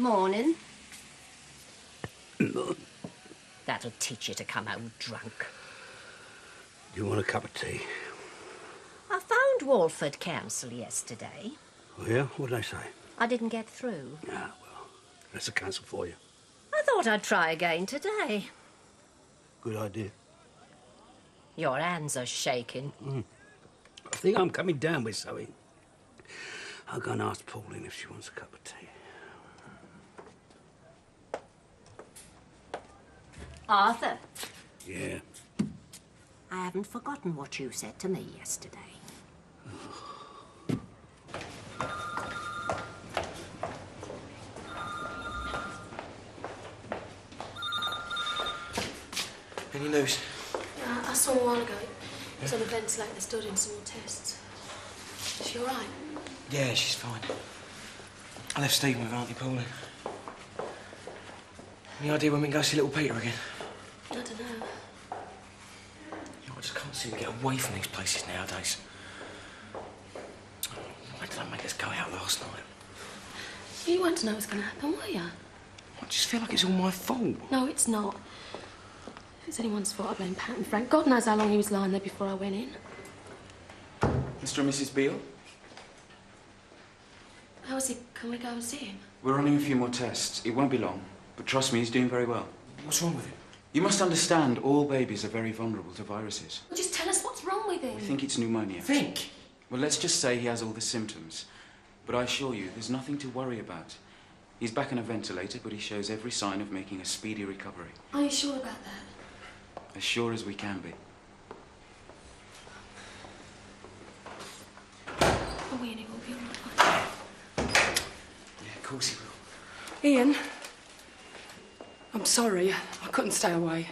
Morning. That'll teach you to come home drunk. Do you want a cup of tea? I phoned Walford Council yesterday. Oh, yeah? What did they say? I didn't get through. Ah, well, that's a cancel for you. I thought I'd try again today. Good idea. Your hands are shaking. I think I'm coming down with something. I'll go and ask Pauline if she wants a cup of tea. Arthur. Yeah? I haven't forgotten what you said to me yesterday. Any news? I saw him a while ago. He was on the ventilator, they're still doing some more tests. Is she all right? Yeah, she's fine. I left Stephen with Auntie Pauline. Any idea when we can go see little Peter again? I don't know. You know, I just can't seem to get away from these places nowadays. Why did they make us go out last night? You weren't to know what's going to happen, were you? I just feel like it's all my fault. No, it's not. If it's anyone's fault, I blame Pat and Frank. God knows how long he was lying there before I went in. Mr. and Mrs. Beale? How is he? Can we go and see him? We're running a few more tests. It won't be long, but trust me, he's doing very well. What's wrong with him? You must understand, all babies are very vulnerable to viruses. Well, just tell us what's wrong with him. We think it's pneumonia. Think? Well, let's just say he has all the symptoms. But I assure you, there's nothing to worry about. He's back on a ventilator, but he shows every sign of making a speedy recovery. Are you sure about that? As sure as we can be. Oh, Ian, he will be all right. Yeah, of course he will. Ian, I'm sorry. I couldn't stay away.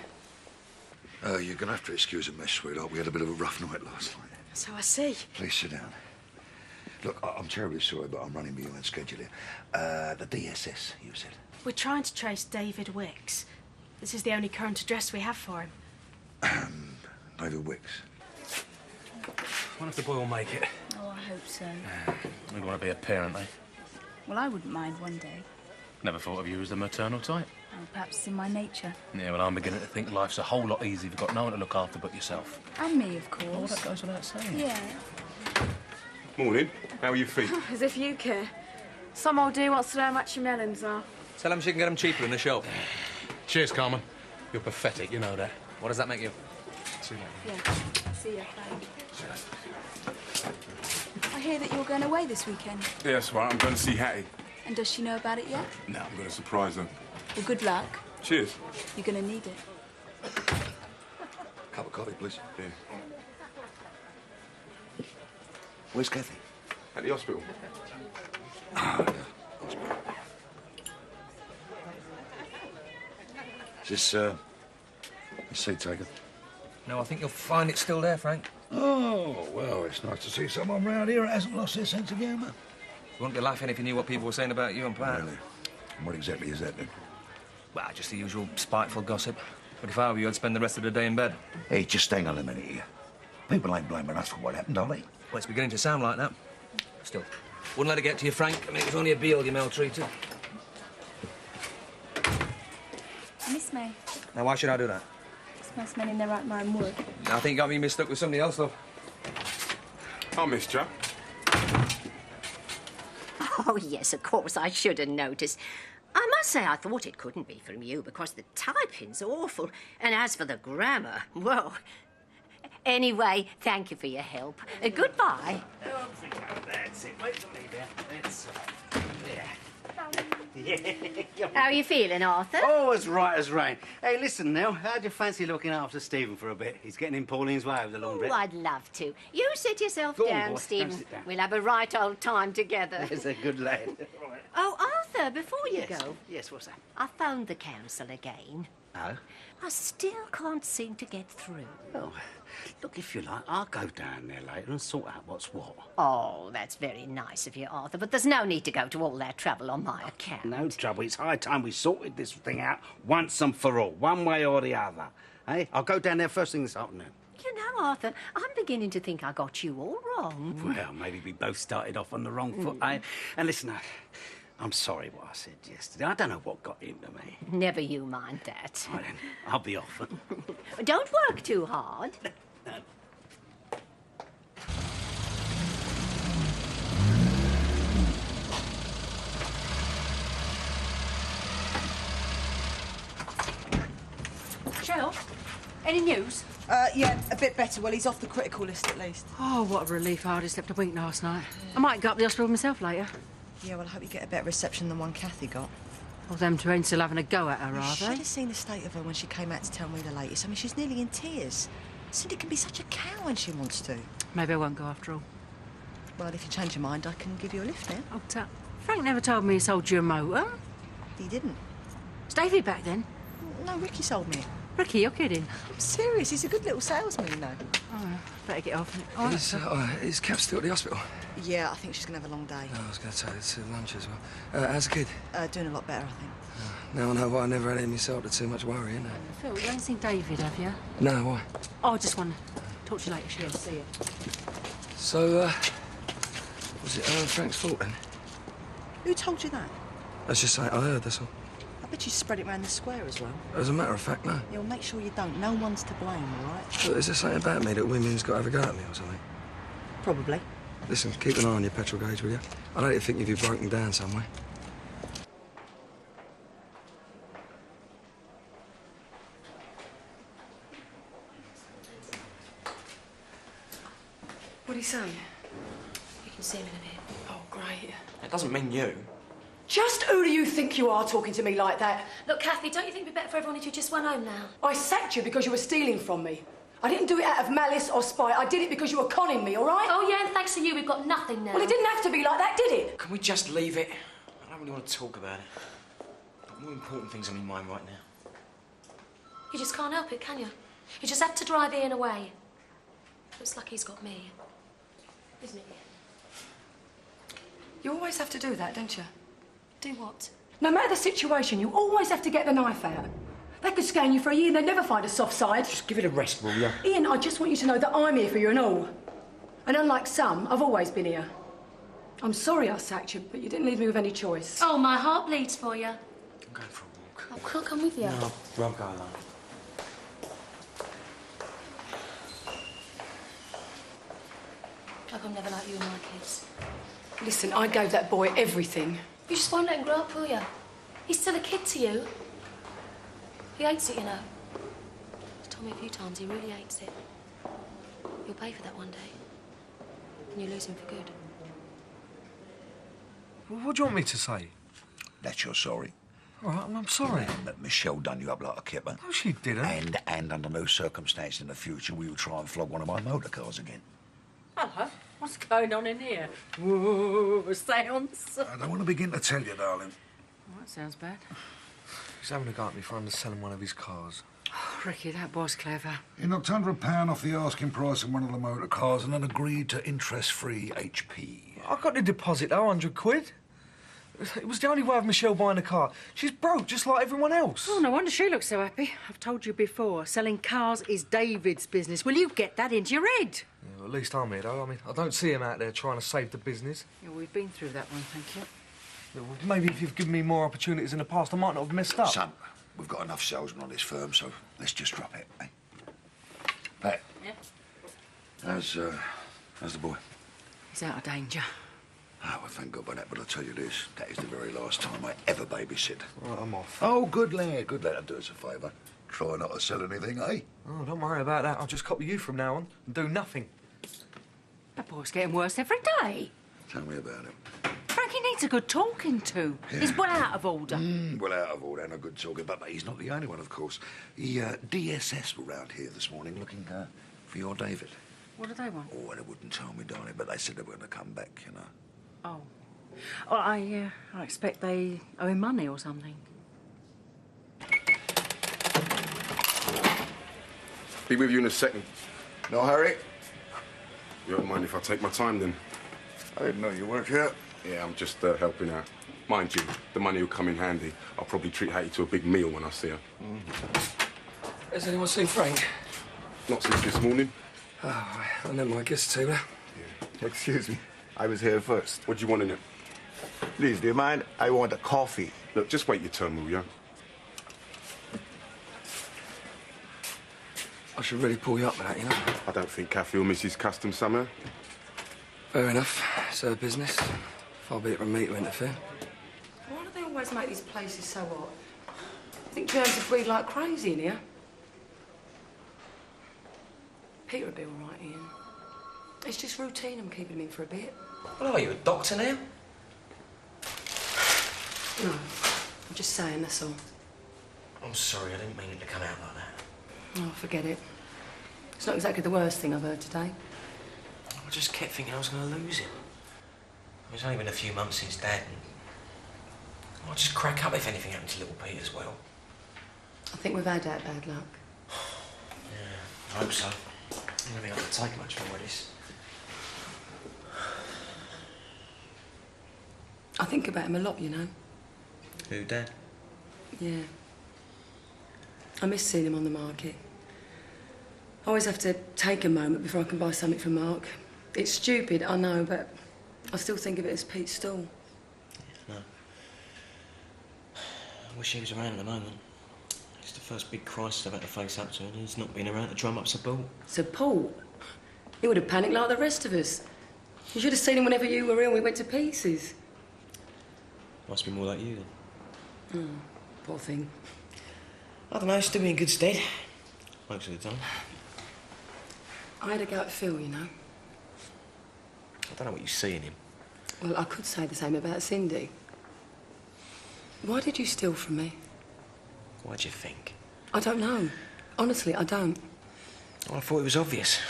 You're going to have to excuse a mess, sweetheart. We had a bit of a rough night last night. So I see. Please sit down. Look, I'm terribly sorry, but I'm running behind schedule here. The DSS, you said? We're trying to trace David Wicks. This is the only current address we have for him. David Wicks. I wonder if the boy will make it. Oh, I hope so. We'd want to be a parent, eh? Well, I wouldn't mind one day. Never thought of you as the maternal type. Oh, perhaps it's in my nature. Yeah, well, I'm beginning to think life's a whole lot easier if you've got no one to look after but yourself. And me, of Oh, course. that goes without saying. Yeah. Morning. How are your feet? As if you care. Some old dear wants to know how much your melons are. Tell him she can get them cheaper in the shop. Cheers, Carmen. You're pathetic, you know that. What does that make you? See you later. Yeah. See ya. Bye. I hear that you're going away this weekend. Yeah, that's right. I'm going to see Hattie. And does she know about it yet? No, I'm going to surprise her. Well, good luck. Cheers. You're going to need it. Cup of coffee, please. Yeah. Where's Kathy? At the hospital. Ah, yeah. Hospital. Is this, the seat taken? No, I think you'll find it still there, Frank. Oh, well, it's nice to see someone round here that hasn't lost their sense of humour. You wouldn't be laughing if you knew what people were saying about you and Pat. Really? And what exactly is that, then? Well, just the usual spiteful gossip. But if I were you, I'd spend the rest of the day in bed. Hey, just hang on a minute here. People ain't blaming us for what happened, are they? Well, it's beginning to sound like that. Still, wouldn't let it get to you, Frank. I mean, it was only a Beale you maltreated. Miss May. Now, why should I do that? Most men in their right mind would. I think you got me mistook with somebody else, love. I missed you. Oh, yes, of course, I should have noticed. I must say I thought it couldn't be from you because the typing's awful. And as for the grammar, well... Anyway, thank you for your help. Goodbye. That's it. Wait till me there. That's How are you feeling, Arthur? Oh, as right as rain. Hey, listen, Nell, how'd you fancy looking after Stephen for a bit? He's getting in Pauline's way over the long bit. Oh, I'd love to. You sit yourself Go on, down, boy. Stephen. Go sit down. We'll have a right old time together. He's a good lad. Oh, Arthur, before you Yes. go, Yes, what's that? I phoned the council again. Oh? I still can't seem to get through. Oh, look, if you like, I'll go down there later and sort out what's what. Oh, that's very nice of you, Arthur, but there's no need to go to all that trouble on my account. No trouble. It's high time we sorted this thing out once and for all, one way or the other. Hey, I'll go down there first thing this afternoon. You know, Arthur, I'm beginning to think I got you all wrong. Well, maybe we both started off on the wrong foot, eh? And listen, I'm sorry what I said yesterday. I don't know what got into me. Never you mind that. Right then, I'll be off. Don't work too hard. Shell, any news? Yeah, a bit better. Well, he's off the critical list at least. Oh, what a relief. I hardly slept a wink last night. I might go up the hospital myself later. Yeah, well, I hope you get a better reception than one Kathy got. Well, them two ain't still having a go at her, You are should they? have seen the state of her when she came out to tell me the latest. I mean, she's nearly in tears. Cindy can be such a cow when she wants to. Maybe I won't go after all. Well, if you change your mind, I can give you a lift now. Oh, Tut. Frank never told me he sold you a motor. He didn't. Was Davey back then? No, Ricky sold me it. Ricky, you're kidding. I'm serious. He's a good little salesman, you know. Oh, better get off. Oh, Is Kath still at the hospital? Yeah, I think she's going to have a long day. No, I was going to take her to lunch as well. How's the kid? Doing a lot better, I think. Now I know why I never had it myself to too much worry, innit? Phil, you haven't seen David, have you? No, why? Oh, I just want to talk to you later, She'll see you. So, was it Frank's fault then? Who told you that? That's just something I heard, that's all. I bet you spread it around the square as well. As a matter of fact, no. Yeah, well, make sure you don't. No one's to blame, all right? Look, is there something about me that women's got to have a go at me or something? Probably. Listen, keep an eye on your petrol gauge, will you? I don't think if you've broken down somewhere. What do you say? You can see him in a bit. Oh, great. It doesn't mean you. Just who do you think you are talking to me like that? Look, Kathy, don't you think it'd be better for everyone if you just went home now? I sacked you because you were stealing from me. I didn't do it out of malice or spite. I did it because you were conning me, all right? Oh, yeah, and thanks to you, we've got nothing now. Well, it didn't have to be like that, did it? Can we just leave it? I don't really want to talk about it. Got more important things on my mind right now. You just can't help it, can you? You just have to drive Ian away. Looks like he's got me. Isn't it? You always have to do that, don't you? Do what? No matter the situation, you always have to get the knife out. They could scan you for a year and they'd never find a soft side. Just give it a rest, will you? Ian, I just want you to know that I'm here for you and all. And unlike some, I've always been here. I'm sorry I sacked you, but you didn't leave me with any choice. Oh, my heart bleeds for you. I'm going for a walk. Oh, can't come with you. No, I'll go alone. Like I'm never like you and my kids. Listen, I gave that boy everything. You just won't let him grow up, will you? He's still a kid to you. He hates it, you know. He's told me a few times he really hates it. You'll pay for that one day. And you lose him for good. What do you want me to say? That you're sorry. All right, I'm sorry. And that Michelle done you up like a kipper. No, she didn't. And under no circumstance in the future will you try and flog one of my motor cars again. Hello. What's going on in here? Whoa, a seance. I don't want to begin to tell you, darling. Oh, that sounds bad. He's having a go at me for underselling one of his cars. Oh, Ricky, that was clever. He knocked £100 off the asking price of one of the motor cars and then agreed to interest-free HP. I got the deposit, though, 100 quid. It was the only way of Michelle buying a car. She's broke, just like everyone else. Oh, no wonder she looks so happy. I've told you before, selling cars is David's business. Will you get that into your head? Yeah, well, at least I'm here, though. I mean, I don't see him out there trying to save the business. Yeah, we've been through that one, thank you. Yeah, well, maybe if you've given me more opportunities in the past, I might not have messed up. Son, we've got enough salesmen on this firm, so let's just drop it, eh? Pat. Yeah? How's the boy? He's out of danger. Oh, well, thank God for that, but I'll tell you this, that is the very last time I ever babysit. Right, I'm off. Oh, good lad, good lad. I'll do us a favour. Try not to sell anything, eh? Oh, don't worry about that. I'll just copy you from now on and do nothing. That boy's getting worse every day. Tell me about it. Frankie needs a good talking to. Yeah. He's well out of order. Well, out of order and a good talking, but he's not the only one, of course. The DSS were round here this morning looking for your David. What do they want? Oh, they wouldn't tell me, darling, but they said they were going to come back, you know. Oh. Well, I expect they owe him money or something. Be with you in a second. No hurry. You don't mind if I take my time, then? I didn't know you weren't here. Yeah, I'm just helping out. Mind you, the money will come in handy. I'll probably treat Hattie to a big meal when I see her. Has anyone seen Frank? Not since this morning. Oh, I never mind. Guess the table. Yeah. Excuse me. I was here first. What do you want in it? Please, do you mind? I want a coffee. Look, just wait your turn, will you? I should really pull you up with that, you know. I don't think Kathy will miss his custom summer. Fair enough. It's her business. Far be it from me to interfere. Why do they always make these places so hot? I think germs have breed like crazy in here. Peter will be all right, Ian. It's just routine. I'm keeping him in for a bit. Well, are you a doctor now? No, I'm just saying, that's all. I'm sorry, I didn't mean it to come out like that. Oh, forget it. It's not exactly the worst thing I've heard today. I just kept thinking I was going to lose him. It's only been a few months since Dad, and I'd just crack up if anything happened to little Pete as well. I think we've had that bad luck. Yeah, I hope so. I don't think I can take much more of this. I think about him a lot, you know. Who, Dad? Yeah. I miss seeing him on the market. I always have to take a moment before I can buy something from Mark. It's stupid, I know, but I still think of it as Pete's stall. Yeah, no. I wish he was around at the moment. It's the first big crisis I've had to face up to, and he's not been around to drum up support. Support? He would have panicked like the rest of us. You should have seen him whenever you were ill. We went to pieces. Must be more like you, then. Oh, poor thing. I don't know, still be in good stead. Most of the time. I had a go at Phil, you know. I don't know what you see in him. Well, I could say the same about Cindy. Why did you steal from me? Why'd you think? I don't know. Honestly, I don't. Well, I thought it was obvious.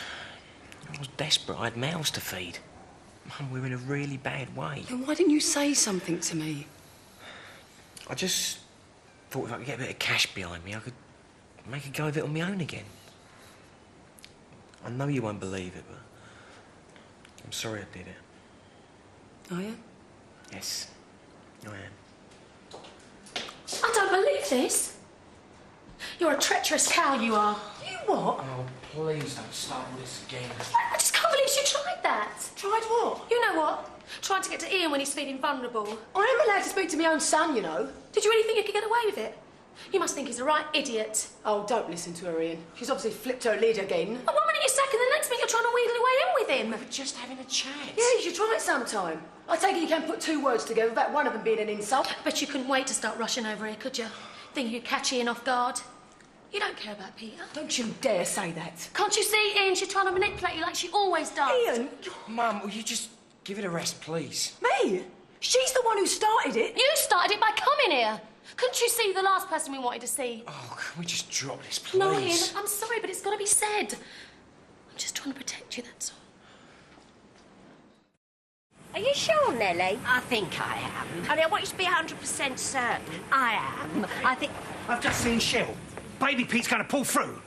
I was desperate. I had mouths to feed. Mum, we were in a really bad way. Then why didn't you say something to me? I just thought if I could get a bit of cash behind me, I could make a go of it on my own again. I know you won't believe it, but I'm sorry I did it. Are you? Yes, I am. I don't believe this. You're a treacherous cow, you are. You what? Oh, please don't start all this again. I just can't believe you tried that. Tried what? You know what? Tried to get to Ian when he's feeling vulnerable. I am allowed to speak to my own son, you know. Did you really think you could get away with it? You must think he's a right idiot. Oh, don't listen to her, Ian. She's obviously flipped her lid again. And 1 minute you're sacking, the next minute you're trying to wheedle your way in with him. We were just having a chat. Yeah, you should try it sometime. I take it you can put 2 words together without one of them being an insult. But you couldn't wait to start rushing over here, could you? Think you could catch Ian off guard? You don't care about Peter. Don't you dare say that. Can't you see, Ian? She's trying to manipulate you like she always does. Ian? Mum, will you just give it a rest, please? Me? She's the one who started it. You started it by coming here. Couldn't you see the last person we wanted to see? Oh, can we just drop this, please? No, Ian, I'm sorry, but it's got to be said. I'm just trying to protect you, that's all. Are you sure, Nellie? I think I am. I want you to be 100% certain. I am. I think... I've just seen Shell. Baby Pete's going to pull through.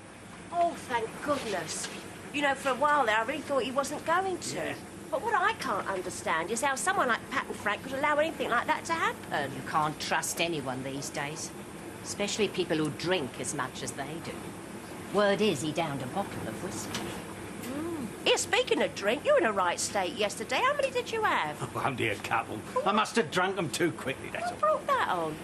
Oh, thank goodness. You know, for a while there, I really thought he wasn't going to. But what I can't understand is how someone like Pat and Frank could allow anything like that to happen. You can't trust anyone these days. Especially people who drink as much as they do. Word is he downed a bottle of whiskey. Here, speaking of drink, you were in a right state yesterday. How many did you have? Oh, only a couple. I must have drunk them too quickly, that's all. What brought that on?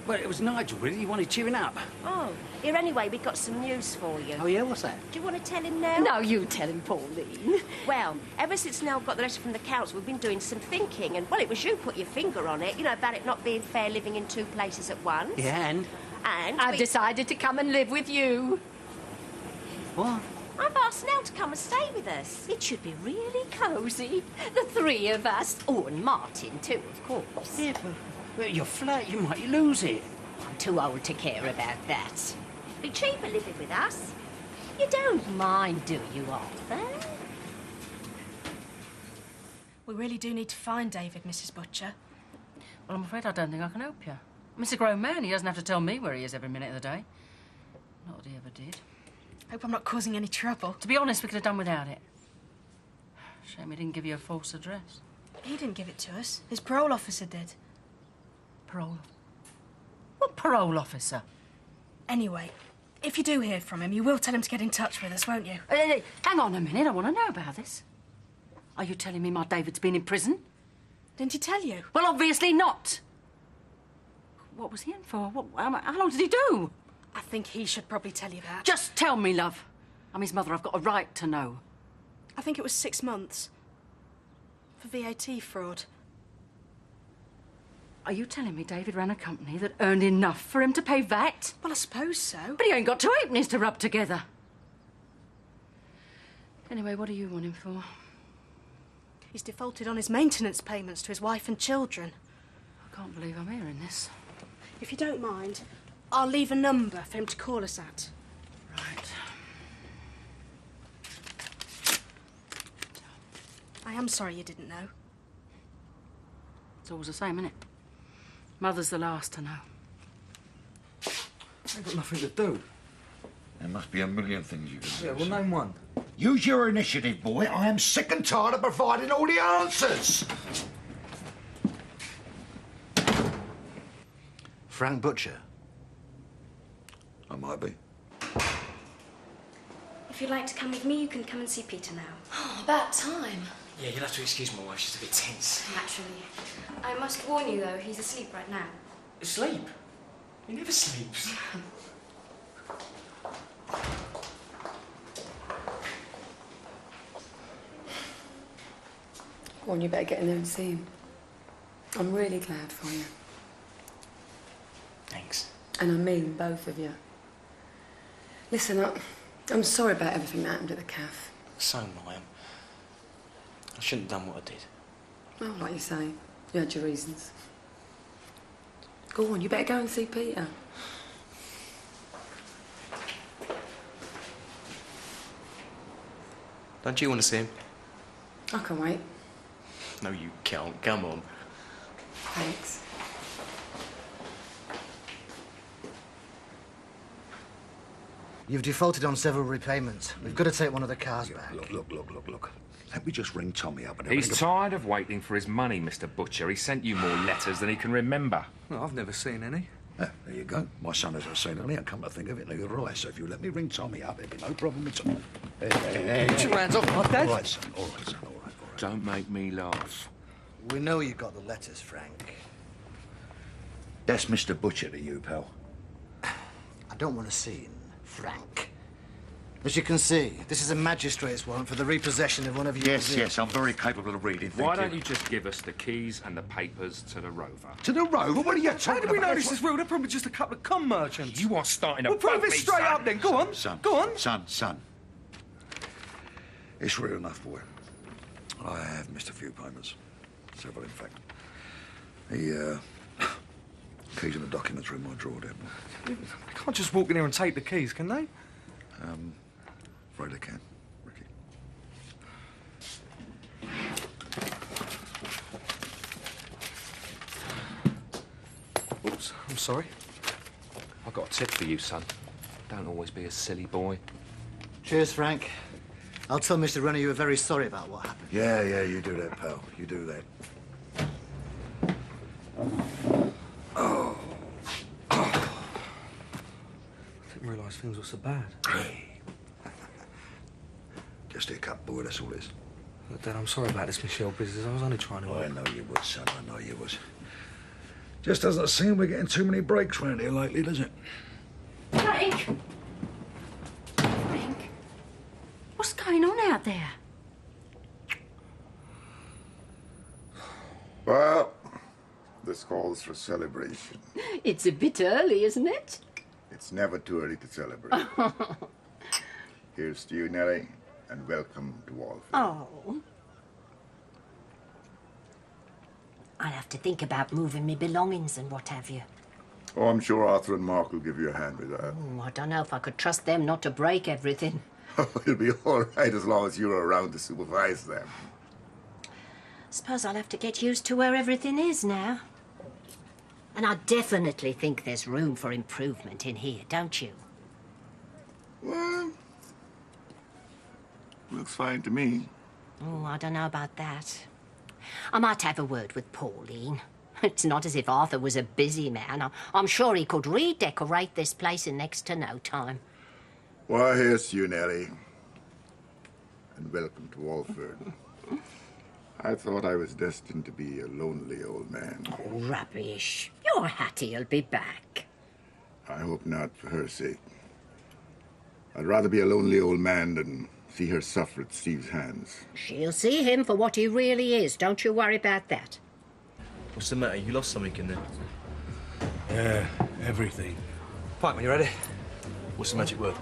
Well, it was Nigel, really. He wanted cheering up. Oh. Here, anyway, we've got some news for you. Oh, yeah? What's that? Do you want to tell him now? No, you tell him, Pauline. Well, ever since Nell got the letter from the council, we've been doing some thinking, and, well, it was you put your finger on it, you know, about it not being fair living in 2 places at once. Yeah, and? And I've decided to come and live with you. What? I've asked Nell to come and stay with us. It should be really cosy. The 3 of us. Oh, and Martin, too, of course. Yeah, but your flat, you might lose it. I'm too old to care about that. Be cheaper living with us. You don't mind, do you, Arthur? We really do need to find David, Mrs. Butcher. Well, I'm afraid I don't think I can help you. I'm a grown man. He doesn't have to tell me where he is every minute of the day. Not that he ever did. Hope I'm not causing any trouble. To be honest, we could have done without it. Shame he didn't give you a false address. He didn't give it to us. His parole officer did. Parole? What parole officer? Anyway, if you do hear from him, you will tell him to get in touch with us, won't you? Hang on a minute. I want to know about this. Are you telling me my David's been in prison? Didn't he tell you? Well, obviously not. What was he in for? How long did he do? I think he should probably tell you that. Just tell me, love. I'm his mother. I've got a right to know. I think it was 6 months. For VAT fraud. Are you telling me David ran a company that earned enough for him to pay VAT? Well, I suppose so. But he ain't got two halfpennies to rub together. Anyway, what do you want him for? He's defaulted on his maintenance payments to his wife and children. I can't believe I'm hearing this. If you don't mind, I'll leave a number for him to call us at. Right. I am sorry you didn't know. It's always the same, isn't it? Mother's the last to know. I've got nothing to do. There must be a million things you can do. Yeah, well, name one. Use your initiative, boy. I am sick and tired of providing all the answers. Frank Butcher. I might be. If you'd like to come with me, you can come and see Peter now. Oh, about time. Yeah, you'll have to excuse my wife. She's a bit tense. Naturally. I must warn you, though, he's asleep right now. Asleep? He never sleeps. Go on, you better get in there and see him. I'm really glad for you. Thanks. And I mean both of you. Listen, I'm sorry about everything that happened at the cafe. So am I. I shouldn't have done what I did. Well, like you say, you had your reasons. Go on, you better go and see Peter. Don't you want to see him? I can wait. No, you can't. Come on. Thanks. You've defaulted on several repayments. We've got to take one of the cars back. Look. Let me just ring Tommy up and He's tired of waiting for his money, Mr. Butcher. He sent you more letters than he can remember. Well, I've never seen any. There you go. My son hasn't seen any, and come to think of it, no, you're right. So if you let me ring Tommy up, it'll be no problem at all. Hey. Put your hands off my dad. All right, son. All right. Don't make me laugh. We know you got the letters, Frank. That's Mr. Butcher to you, pal. I don't want to see him, Frank. As you can see, this is a magistrate's warrant for the repossession of one of your... Yes, I'm very capable of reading. Why don't you just give us the keys and the papers to the Rover? To the Rover? What are you How talking do we know about? this is real? They're probably just a couple of con merchants. You are starting to... Well, prove it straight up then. Go on. Son. Go on. Son. It's real enough, boy. I have missed a few payments. Several, in fact. The keys and the documents are in my drawer there, boy. They can't just walk in here and take the keys, can they? Afraid I can, Ricky. Oops, I'm sorry. I've got a tip for you, son. Don't always be a silly boy. Cheers, Frank. I'll tell Mr. Renner you were very sorry about what happened. Yeah, you do that, pal. You do that. I didn't realise things were so bad. Just a cup, boy, that's all it is. Look, Dad, I'm sorry about this Michelle business. I was only trying to... I know you would, son. I know you would. Just doesn't seem we're getting too many breaks round here lately, does it? Frank! What's going on out there? Well, this calls for celebration. It's a bit early, isn't it? It's never too early to celebrate. Here's to you, Nellie, and welcome to Walford. Oh. I'll have to think about moving me belongings and what have you. Oh, I'm sure Arthur and Mark will give you a hand with that. Oh, I don't know if I could trust them not to break everything. It'll be all right as long as you're around to supervise them. Suppose I'll have to get used to where everything is now. And I definitely think there's room for improvement in here, don't you? Well, looks fine to me. Oh, I don't know about that. I might have a word with Pauline. It's not as if Arthur was a busy man. I'm sure he could redecorate this place in next to no time. Well, here's to you, Nellie. And welcome to Walford. I thought I was destined to be a lonely old man. Oh, rubbish. Your Hattie'll be back. I hope not, for her sake. I'd rather be a lonely old man than see her suffer at Steve's hands. She'll see him for what he really is. Don't you worry about that. What's the matter? You lost something in there? Yeah, everything. Fine, when you're ready. What's the magic word?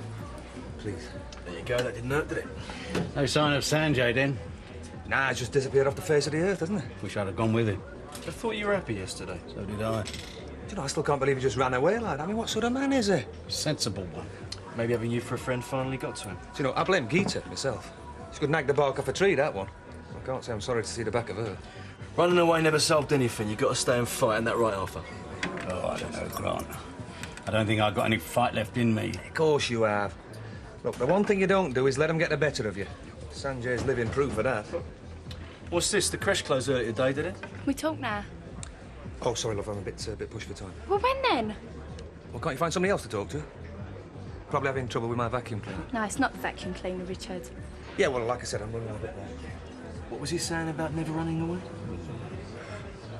Please. There you go. That didn't hurt, did it? No sign of Sanjay, then? Nah, it's just disappeared off the face of the earth, hasn't it? Wish I'd have gone with him. I thought you were happy yesterday. So did I. Do you know, I still can't believe he just ran away like that. I mean, what sort of man is he? Sensible one. Maybe having you for a friend finally got to him. Do you know, I blame Geeta myself. She could nag the bark off a tree, that one. I can't say I'm sorry to see the back of her. Running away never solved anything. You've got to stay and fight, and that right, Arthur? Oh, I don't know, Grant. I don't think I've got any fight left in me. Of course you have. Look, the one thing you don't do is let them get the better of you. Sanjay's living proof of that. What's this? The creche closed earlier today, did it? We talk now. Oh, sorry, love, I'm a bit pushed for time. Well, when then? Well, can't you find somebody else to talk to? Probably having trouble with my vacuum cleaner. No, it's not the vacuum cleaner, Richard. Yeah, well, like I said, I'm running out a bit there. What was he saying about never running away?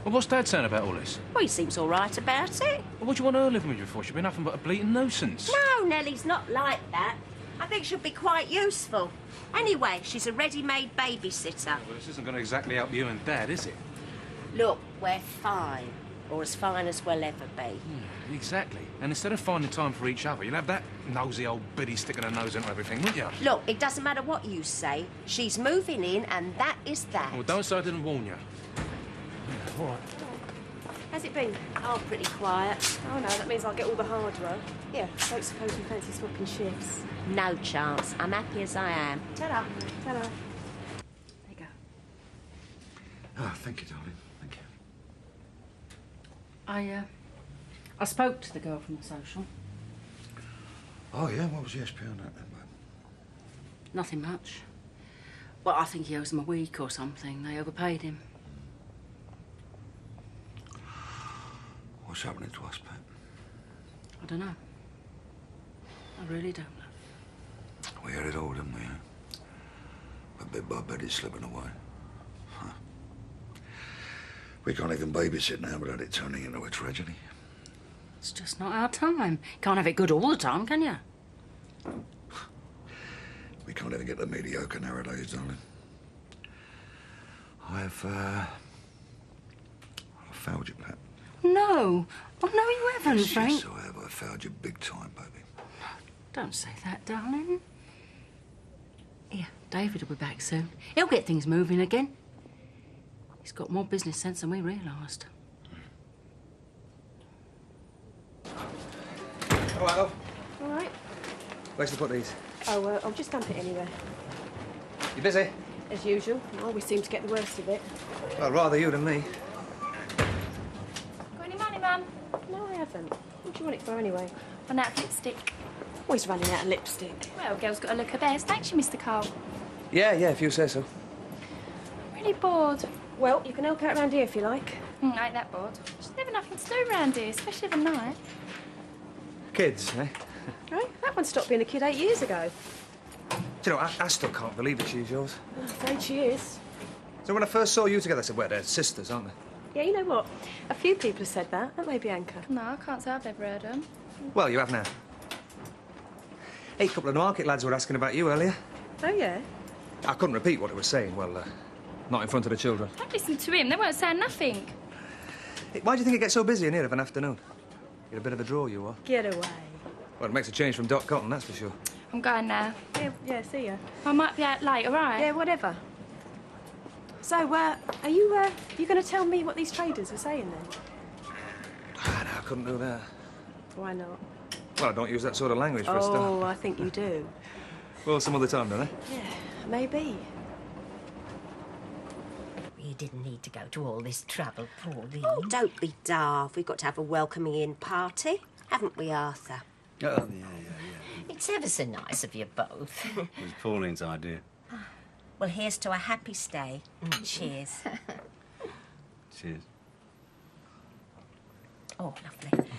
Well, what's Dad saying about all this? Well, he seems all right about it. Well, what do you want her living with you for? She's been nothing but a bleating nuisance. No, Nellie's not like that. I think she'll be quite useful. Anyway, she's a ready-made babysitter. Well, this isn't going to exactly help you and Dad, is it? Look, we're fine. Or as fine as we'll ever be. Yeah, exactly. And instead of finding time for each other, you'll have that nosy old biddy sticking her nose into everything, wouldn't you? Look, it doesn't matter what you say. She's moving in, and that is that. Well, don't say I didn't warn you. Yeah, all right. How's it been? Oh, pretty quiet. Oh, no, that means I'll get all the hard work. Yeah, don't suppose you fancy swapping shifts. No chance. I'm happy as I am. Ta-da. Ta-da. There you go. Ah, thank you, darling. Thank you. I spoke to the girl from the social. Oh, yeah? What was the SP on that then, babe? Nothing much. Well, I think he owes them a week or something. They overpaid him. What's happening to us, babe? I don't know. I really don't know. We had it all, didn't we? But bit by bit, it's slipping away. Huh. We can't even babysit now without it turning into a tragedy. It's just not our time. Can't have it good all the time, can you? We can't even get the mediocre nowadays, darling. I've failed you, Pat. No. Oh, no, you haven't, Frank. Yes, I have. I failed you big time, baby. Don't say that, darling. Here, David will be back soon. He'll get things moving again. He's got more business sense than we realised. All right, love. All right. Where's to put these? Oh, I'll just dump it anywhere. You busy? As usual. I always seem to get the worst of it. Well, rather you than me. Got any money, Mum? No, I haven't. What do you want it for, anyway? Run out of lipstick. Always running out of lipstick. Well, girl's got to look her best, ain't you, Mr. Cole? Yeah, if you say so. I'm really bored. Well, you can help out around here if you like. I ain't that bored. There's never nothing to do around here, especially of a night. Kids, eh? Right? That one stopped being a kid 8 years ago. Do you know, I still can't believe that she's yours. I'm afraid she is. So when I first saw you together, I said, well, they're sisters, aren't they? Yeah, you know what? A few people have said that. That may be Anchor. No, I can't say I've ever heard them. Well, you have now. Hey, a couple of market lads were asking about you earlier. Oh, yeah? I couldn't repeat what they were saying. Well, not in front of the children. Don't listen to him. They weren't saying nothing. Hey, why do you think it gets so busy in here of an afternoon? You're a bit of a draw, you are. Get away. Well, it makes a change from Doc Cotton, that's for sure. I'm going now. Yeah, see ya. I might be out late, all right? Yeah, whatever. So, are you going to tell me what these traders are saying then? No, I couldn't do that. Why not? Well, I don't use that sort of language for a start. Oh, I think you do. Well, some other time, don't I? Yeah, maybe. You didn't need to go to all this trouble, Pauline. Oh, don't be daft. We've got to have a welcoming-in party, haven't we, Arthur? Oh, yeah. It's ever so nice of you both. It was Pauline's idea. Well, here's to a happy stay. Cheers. Cheers. Oh, lovely.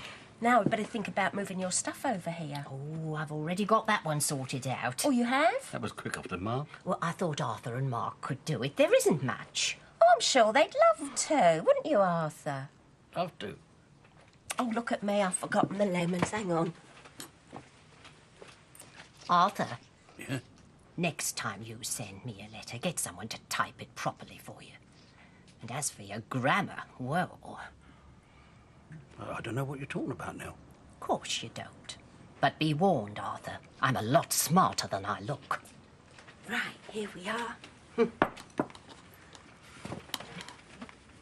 Now we'd better think about moving your stuff over here. Oh, I've already got that one sorted out. Oh, you have? That was quick off the mark. Well, I thought Arthur and Mark could do it. There isn't much. I'm sure they'd love to, wouldn't you, Arthur? Love to. Oh, look at me, I've forgotten the lemons. Hang on. Arthur. Yeah? Next time you send me a letter, get someone to type it properly for you. And as for your grammar, well... I don't know what you're talking about now. Of course you don't. But be warned, Arthur. I'm a lot smarter than I look. Right, here we are.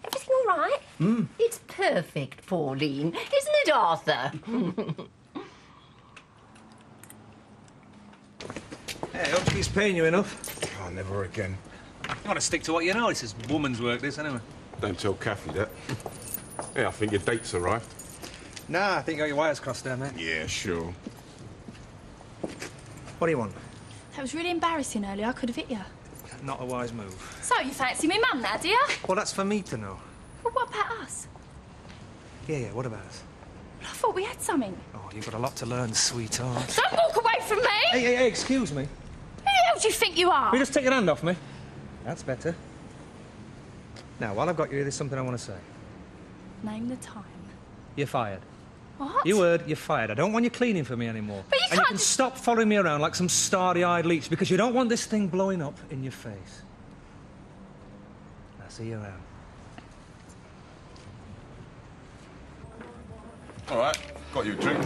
Everything all right? It's perfect, Pauline. Isn't it, Arthur? Hey, hope she's paying you enough. Oh, never again. You want to stick to what you know. This is woman's work, this, anyway. Don't tell Kathy that. Yeah, I think your date's arrived. Nah, I think you got your wires crossed there, mate. Yeah, sure. What do you want? That was really embarrassing earlier. I could have hit you. Not a wise move. So, you fancy me mum now, do you? Well, that's for me to know. Well, what about us? Yeah, what about us? I thought we had something. Oh, you've got a lot to learn, sweetheart. Don't walk away from me! Hey, excuse me. Who the hell do you think you are? Will you just take your hand off me? That's better. Now, while I've got you here, there's something I want to say. Name the time. You're fired. What? You heard, you're fired. I don't want you cleaning for me anymore. But you and you can't can stop following me around like some starry-eyed leech because you don't want this thing blowing up in your face. Now, see you around. All right, got you a drink.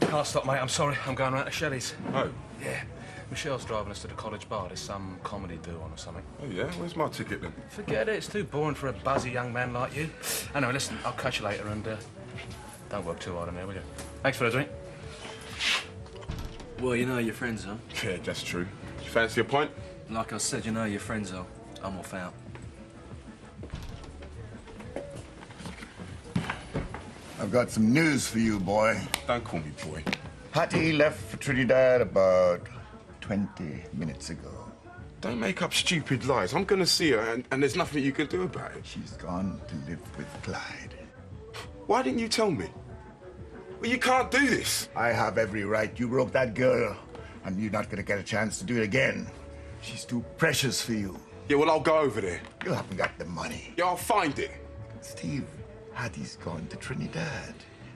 Can't stop, mate. I'm sorry. I'm going round to Shelley's. Oh. Yeah. Michelle's driving us to the college bar. There's some comedy do on or something. Oh, yeah? Where's my ticket, then? Forget it. It's too boring for a buzzy young man like you. Anyway, listen, I'll catch you later and don't work too hard on there, will you? Thanks for the drink. Well, you know your friends are. Yeah, that's true. You fancy a pint? Like I said, you know your friends are. I'm off out. I've got some news for you, boy. Don't call me boy. Hattie left for Trinidad about 20 minutes ago. Don't make up stupid lies. I'm going to see her, and there's nothing you can do about it. She's gone to live with Clyde. Why didn't you tell me? Well, you can't do this. I have every right. You broke that girl, and you're not going to get a chance to do it again. She's too precious for you. Yeah, well, I'll go over there. You haven't got the money. Yeah, I'll find it. Steve, Hattie's gone to Trinidad,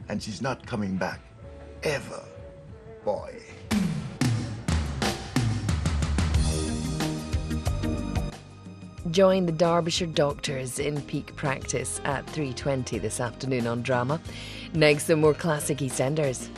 and she's not coming back. Ever. Boy. Join the Derbyshire Doctors in peak practice at 3:20 this afternoon on Drama. Next, some more classic EastEnders.